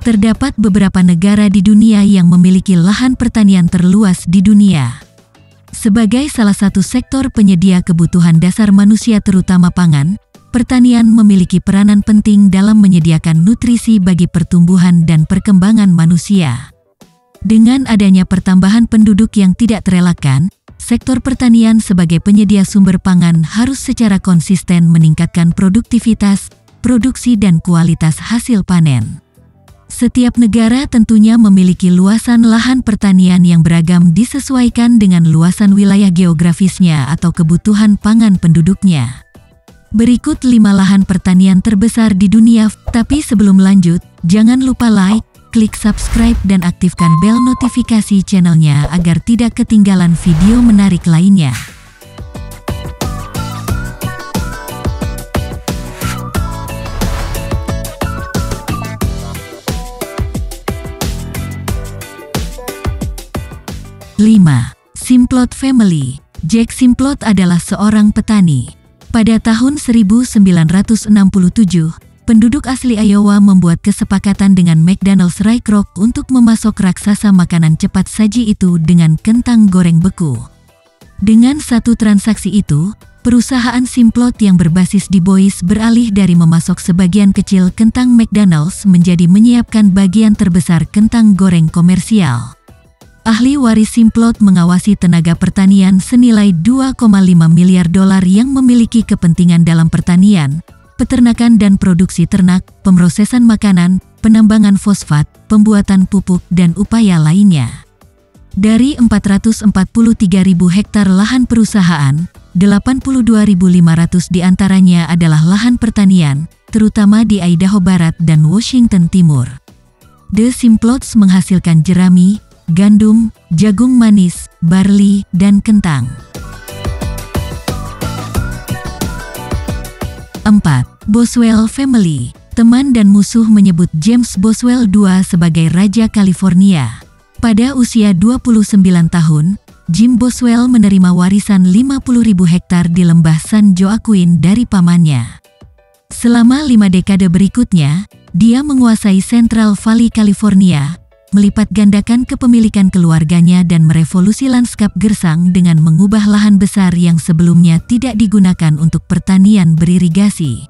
Terdapat beberapa negara di dunia yang memiliki lahan pertanian terluas di dunia. Sebagai salah satu sektor penyedia kebutuhan dasar manusia terutama pangan, pertanian memiliki peranan penting dalam menyediakan nutrisi bagi pertumbuhan dan perkembangan manusia. Dengan adanya pertambahan penduduk yang tidak terelakkan, sektor pertanian sebagai penyedia sumber pangan harus secara konsisten meningkatkan produktivitas, produksi dan kualitas hasil panen. Setiap negara tentunya memiliki luasan lahan pertanian yang beragam disesuaikan dengan luasan wilayah geografisnya atau kebutuhan pangan penduduknya. Berikut 5 lahan pertanian terbesar di dunia, tapi sebelum lanjut, jangan lupa like, klik subscribe dan aktifkan bel notifikasi channelnya agar tidak ketinggalan video menarik lainnya. Lima. Simplot Family. Jack Simplot adalah seorang petani. Pada tahun 1967, penduduk asli Iowa membuat kesepakatan dengan McDonald's Ray Kroc untuk memasok raksasa makanan cepat saji itu dengan kentang goreng beku. Dengan satu transaksi itu, perusahaan Simplot yang berbasis di Boise beralih dari memasok sebagian kecil kentang McDonald's menjadi menyiapkan bagian terbesar kentang goreng komersial. Ahli waris Simplot mengawasi tenaga pertanian senilai $2,5 miliar yang memiliki kepentingan dalam pertanian, peternakan dan produksi ternak, pemrosesan makanan, penambangan fosfat, pembuatan pupuk dan upaya lainnya. Dari 443.000 hektar lahan perusahaan, 82.500 diantaranya adalah lahan pertanian, terutama di Idaho Barat dan Washington Timur. The Simplots menghasilkan jerami, gandum, jagung manis, barley, dan kentang. 4. Boswell Family. Teman dan musuh menyebut James Boswell II sebagai Raja California. Pada usia 29 tahun, Jim Boswell menerima warisan 50.000 hektar di lembah San Joaquin dari pamannya. Selama 5 dekade berikutnya, dia menguasai Central Valley, California, melipat gandakan kepemilikan keluarganya dan merevolusi lanskap gersang dengan mengubah lahan besar yang sebelumnya tidak digunakan untuk pertanian beririgasi.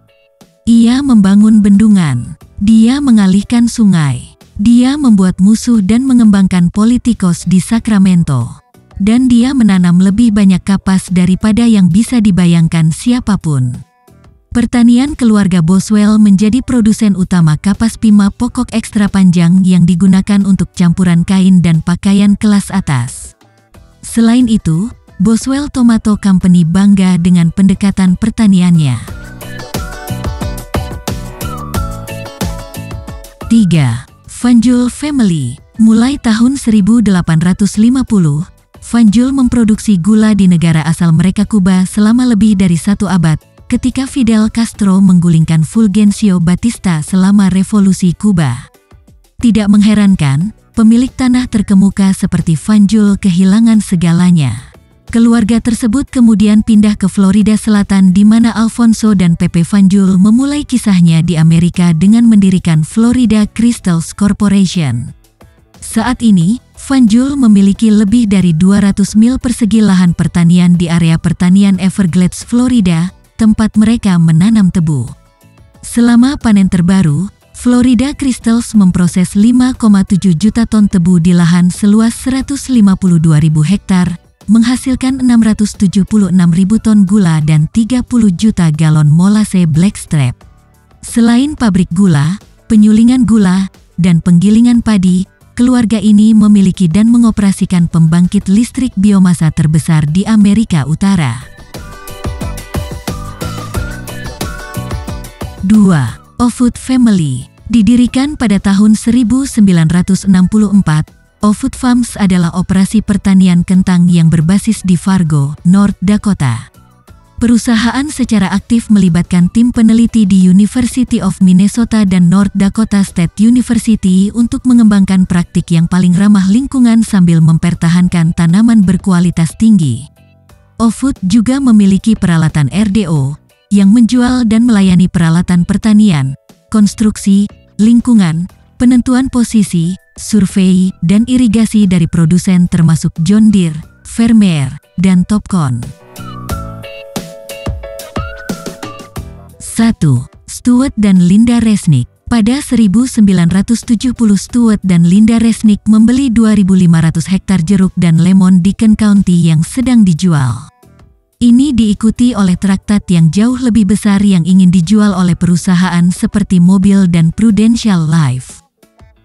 Ia membangun bendungan, dia mengalihkan sungai, dia membuat musuh dan mengembangkan politikos di Sacramento, dan dia menanam lebih banyak kapas daripada yang bisa dibayangkan siapapun. Pertanian keluarga Boswell menjadi produsen utama kapas pima pokok ekstra panjang yang digunakan untuk campuran kain dan pakaian kelas atas. Selain itu, Boswell Tomato Company bangga dengan pendekatan pertaniannya. 3. Fanjul Family. Mulai tahun 1850, Fanjul memproduksi gula di negara asal mereka Kuba selama lebih dari 1 abad. Ketika Fidel Castro menggulingkan Fulgencio Batista selama Revolusi Kuba. Tidak mengherankan, pemilik tanah terkemuka seperti Fanjul kehilangan segalanya. Keluarga tersebut kemudian pindah ke Florida Selatan di mana Alfonso dan Pepe Fanjul memulai kisahnya di Amerika dengan mendirikan Florida Crystals Corporation. Saat ini, Fanjul memiliki lebih dari 200 mil persegi lahan pertanian di area pertanian Everglades, Florida, tempat mereka menanam tebu. Selama panen terbaru, Florida Crystals memproses 5,7 juta ton tebu di lahan seluas 152.000 hektar, menghasilkan 676.000 ton gula dan 30 juta galon molase blackstrap. Selain pabrik gula, penyulingan gula, dan penggilingan padi, keluarga ini memiliki dan mengoperasikan pembangkit listrik biomasa terbesar di Amerika Utara. 2. Ofood Family. Didirikan pada tahun 1964, Ofood Farms adalah operasi pertanian kentang yang berbasis di Fargo, North Dakota. Perusahaan secara aktif melibatkan tim peneliti di University of Minnesota dan North Dakota State University untuk mengembangkan praktik yang paling ramah lingkungan sambil mempertahankan tanaman berkualitas tinggi. Ofood juga memiliki peralatan RDO, yang menjual dan melayani peralatan pertanian, konstruksi, lingkungan, penentuan posisi, survei, dan irigasi dari produsen termasuk John Deere, Vermeer, dan Topcon. 1. Stuart dan Linda Resnick. Pada 1970 Stuart dan Linda Resnick membeli 2.500 hektar jeruk dan lemon di Kent County yang sedang dijual. Ini diikuti oleh traktat yang jauh lebih besar yang ingin dijual oleh perusahaan seperti mobil dan Prudential Life.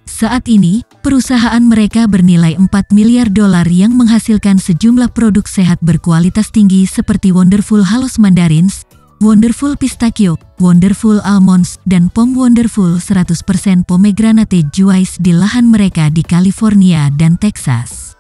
Saat ini, perusahaan mereka bernilai $4 miliar yang menghasilkan sejumlah produk sehat berkualitas tinggi seperti Wonderful Halous Mandarins, Wonderful Pistachio, Wonderful Almonds, dan Pom Wonderful 100% Pomegranate Juice di lahan mereka di California dan Texas.